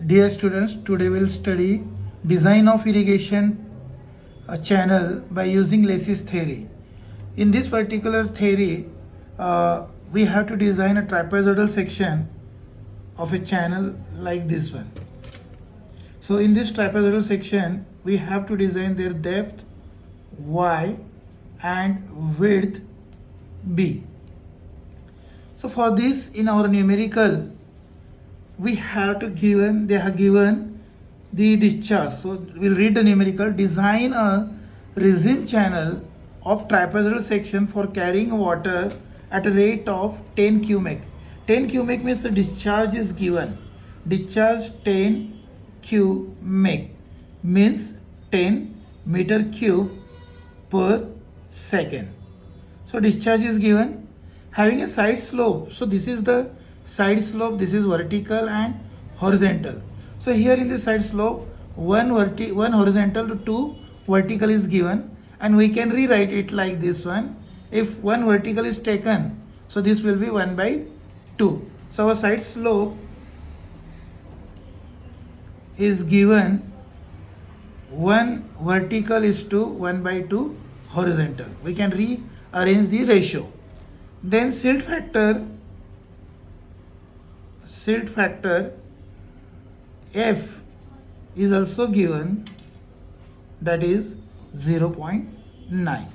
Dear students, today we'll study design of irrigation channel by using Lacey's theory. In this particular theory, we have to design a trapezoidal section of a channel like this one. So in this trapezoidal section, we have to design their depth y and width b. So for this, in our numerical, we have to they have given the discharge. So we'll read the numerical. Design a resin channel of trapezoidal section for carrying water at a rate of 10 cubic. 10 cubic means the discharge is given. Discharge 10 cubic means 10 meter cube per second. So discharge is given. Having a side slope. So this is the side slope, this is vertical and horizontal. So here in the side slope, one horizontal to 2 vertical is given, and we can rewrite it like this one. If one vertical is taken, so this will be 1 by 2. So our side slope is given 1 vertical is to 1 by 2 horizontal. We can rearrange the ratio. Then silt factor F is also given, that is 0.9.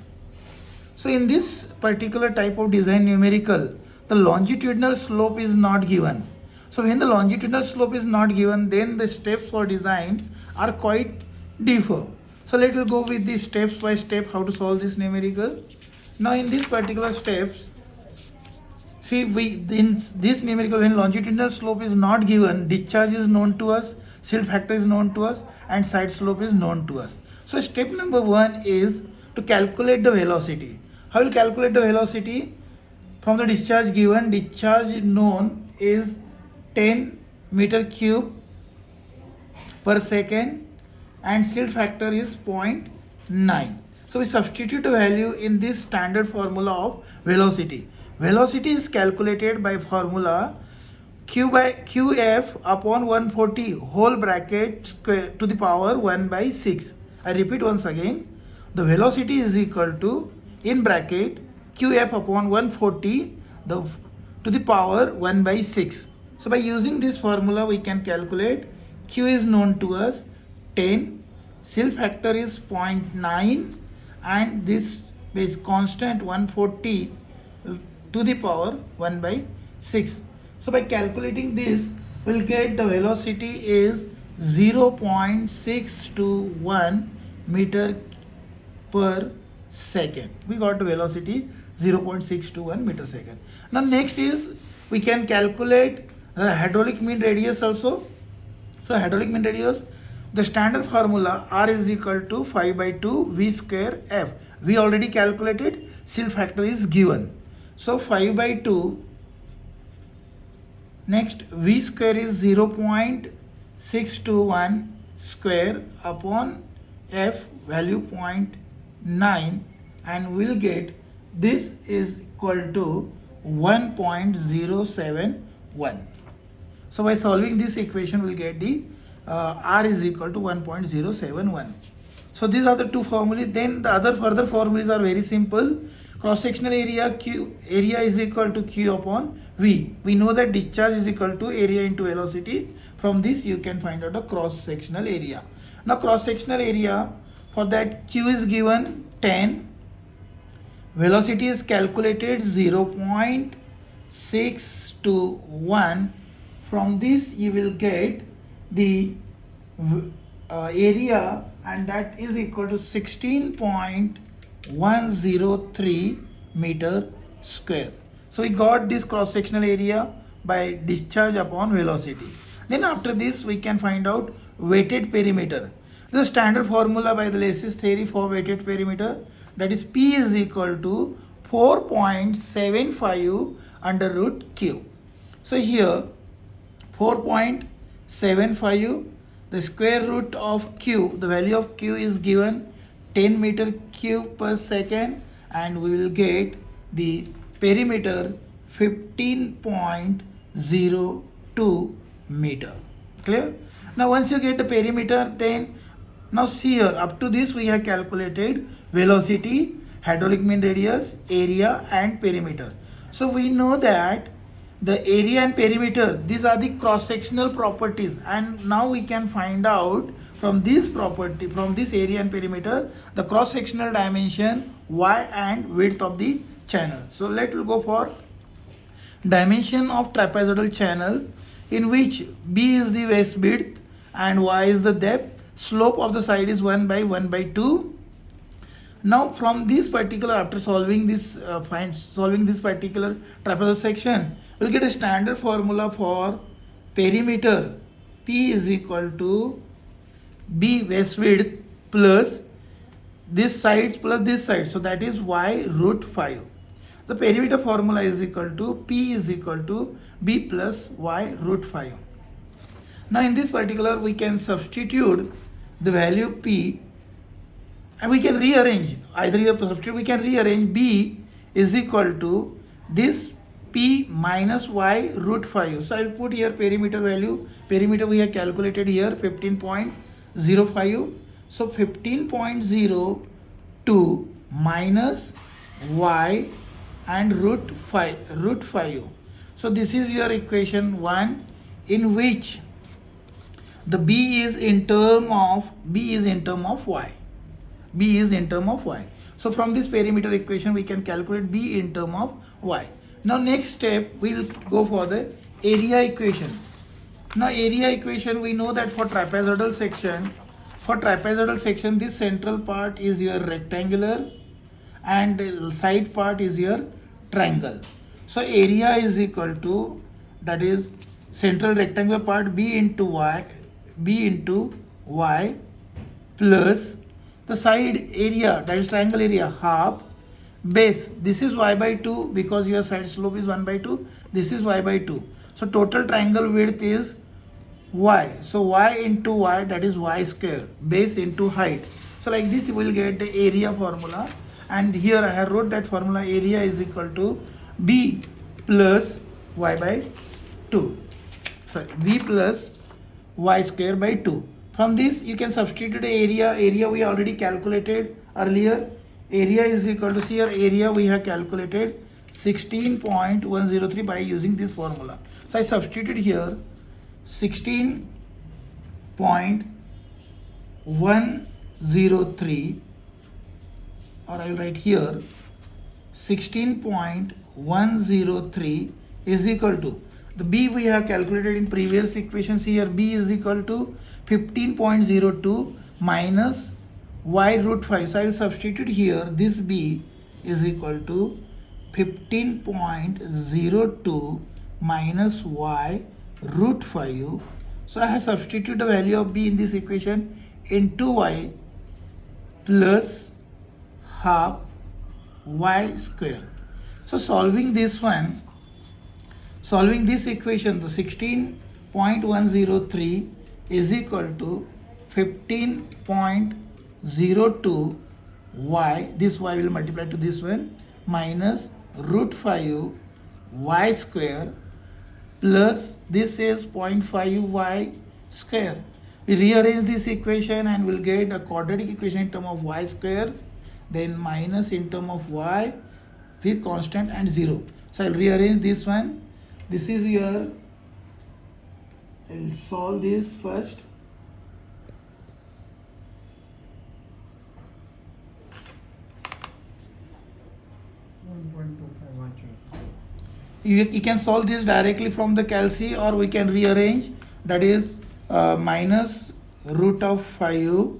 So in this particular type of design numerical, the longitudinal slope is not given. So when the longitudinal slope is not given, then the steps for design are quite differ. So let us go with the steps by step how to solve this numerical. Now in these particular steps, see, in this numerical, when longitudinal slope is not given, discharge is known to us, silt factor is known to us, and side slope is known to us. So step number 1 is to calculate the velocity. How will calculate the velocity? From the discharge given, discharge known is 10 meter cube per second and silt factor is 0.9. So we substitute the value in this standard formula of velocity. Velocity is calculated by formula q by qf upon 140 whole bracket square to the power 1 by 6. I repeat once again. The velocity is equal to, in bracket, qf upon 140 to the power 1 by 6. So by using this formula, we can calculate q is known to us 10, silt factor is 0.9, and this is constant 140 to the power 1 by 6. So by calculating this, we'll get the velocity is 0.621 meter per second. We got the velocity 0.621 meter second. Now next is, we can calculate the hydraulic mean radius also. So hydraulic mean radius, the standard formula R is equal to 5 by 2 V square F. We already calculated, silt factor is given. So 5 by 2, next V square is 0.621 square upon F value 0.9, and we'll get this is equal to 1.071. So by solving this equation, we'll get the R is equal to 1.071. So these are the two formulas. Then the other further formulas are very simple. Cross-sectional area area is equal to Q upon V. We know that discharge is equal to area into velocity. From this you can find out the cross-sectional area. Now cross-sectional area, for that Q is given 10. Velocity is calculated 0.621. From this you will get the area, and that is equal to 16.103 meter square. So we got this cross-sectional area by discharge upon velocity. Then after this, we can find out weighted perimeter. The standard formula by the Lacey's theory for weighted perimeter, that is P is equal to 4.75 under root Q. So here 4.75, the square root of Q, the value of Q is given 10 meter cube per second, and we will get the perimeter 15.02 meter. Clear? Now once you get the perimeter, then now see here, up to this we have calculated velocity, hydraulic mean radius, area and perimeter. So we know that the area and perimeter, these are the cross-sectional properties, and now we can find out from this property, from this area and perimeter, the cross-sectional dimension, y and width of the channel. So let us go for dimension of trapezoidal channel, in which b is the waste width and y is the depth. Slope of the side is 1 by 1 by 2. Now from this particular, after solving this solving this particular trapezoidal section, we'll get a standard formula for perimeter. P is equal to b waste width plus this side plus this side, so that is y root 5. The perimeter formula is equal to P is equal to b plus y root 5. Now in this particular we can substitute the value P, and we can rearrange, either you substitute, we can rearrange b is equal to this P minus y root 5. So I will put here perimeter value. Perimeter we have calculated here 15.05. So 15.02 minus y and root 5. So this is your equation 1, in which the b is in term of y. B is in term of y. So from this perimeter equation we can calculate b in term of y. Now next step we will go for the area equation. Now area equation, we know that for trapezoidal section, this central part is your rectangular and the side part is your triangle. So area is equal to, that is central rectangular part b into y plus the side area, that is triangle area, half base. This is y by 2 because your side slope is 1 by 2. This is y by 2. So total triangle width is y. So y into y, that is y square, base into height. So like this you will get the area formula, and here I have wrote that formula. Area is equal to b plus y by 2. Sorry, b plus y square by 2. From this you can substitute the area. Area we already calculated earlier. Area is equal to, see here, area we have calculated 16.103 by using this formula. So I substituted here 16.103, or I will write here 16.103 is equal to, the b we have calculated in previous equations. Here b is equal to 15.02 minus y root 5. So I will substitute here, this b is equal to 15.02 minus y root 5. So I have substituted the value of b in this equation into y plus half y square. So solving this one, solving this equation, the 16.103 is equal to 15.02 y, this y will multiply to this one, minus root 5 y square plus this is 0.5 y square. We rearrange this equation and we'll get a quadratic equation in term of y square, then minus in term of y with constant and 0. So I'll rearrange this one. This is your, I'll solve this first. You can solve this directly from the calci, or we can rearrange, that is minus root of 5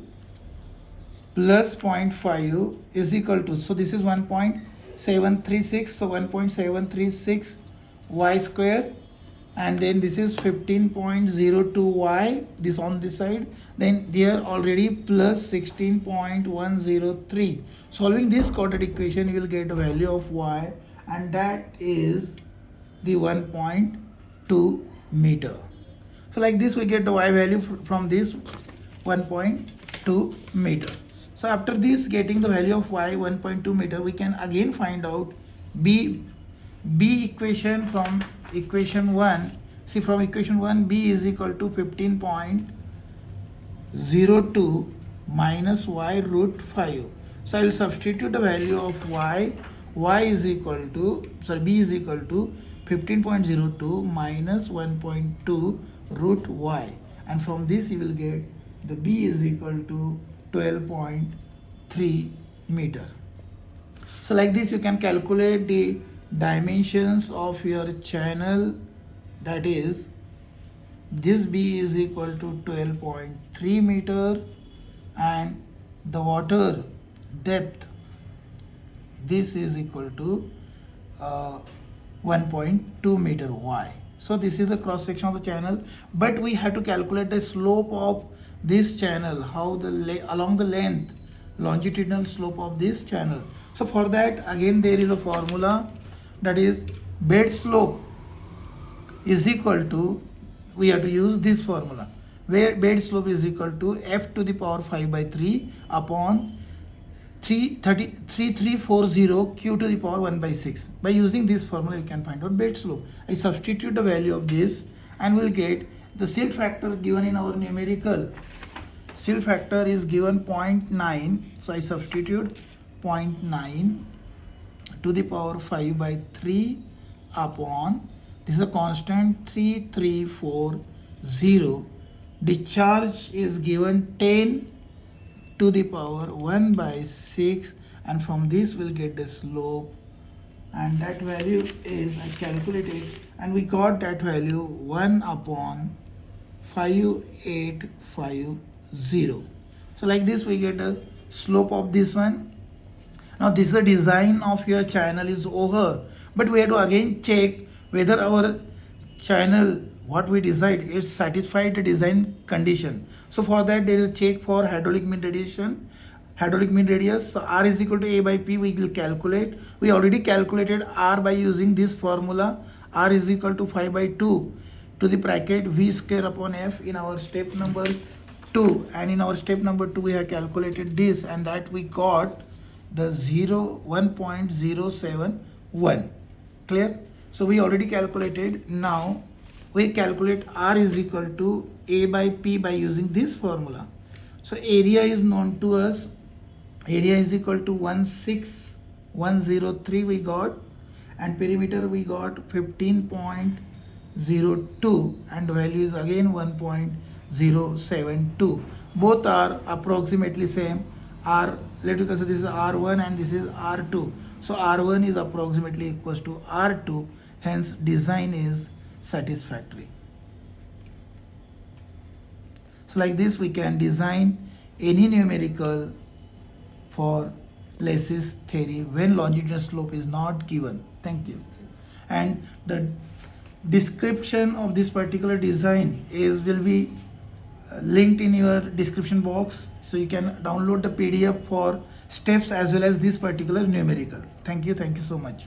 plus 0.5 is equal to, so this is 1.736, so 1.736 y square, and then this is 15.02 y, this on this side, then there already plus 16.103. Solving this quadratic equation you will get a value of y, and that is the 1.2 meter. So like this we get the y value from this 1.2 meter. So after this, getting the value of y 1.2 meter, we can again find out b equation from equation 1. See, from equation 1, b is equal to 15.02 minus y root 5. So I will substitute the value of y is equal to, b is equal to 15.02 minus 1.2 root y, and from this you will get the b is equal to 12.3 meter. So like this you can calculate the dimensions of your channel, that is this b is equal to 12.3 meter and the water depth, this is equal to 1.2 meter y. So this is the cross section of the channel, but we have to calculate the slope of this channel, how along the length, longitudinal slope of this channel. So for that again there is a formula, that is bed slope is equal to, we have to use this formula, where bed slope is equal to f to the power 5 by 3 upon 3340 q to the power 1 by 6. By using this formula you can find out bed slope. I substitute the value of this and we'll get the silt factor given in our numerical. Silt factor is given 0.9, so I substitute 0.9 to the power 5 by 3 upon, this is a constant, 3340. Discharge is given 10 to the power 1 by 6, and from this we'll get the slope, and that value is, I calculated and we got that value 1 upon 5850. So like this we get the slope of this one. Now this is the design of your channel is over, but we have to again check whether our channel what we decide is satisfied the design condition. So for that there is a check for hydraulic mean radius. So r is equal to a by p we will calculate. We already calculated r by using this formula. R is equal to 5 by 2 to the bracket v square upon f in our step number 2, and in our step number 2 we have calculated this, and that we got the 1.071. Clear? So we already calculated. Now we calculate r is equal to a by p by using this formula. So area is known to us, area is equal to 16103 we got, and perimeter we got 15.02 and value is again 1.072. Both are approximately same. R, let us consider this is R1 and this is R2. So R1 is approximately equals to R2, hence design is satisfactory. So like this we can design any numerical for Lacey's theory when longitudinal slope is not given. Thank you. And the description of this particular design will be linked in your description box, so you can download the PDF for steps as well as this particular numerical. Thank you so much.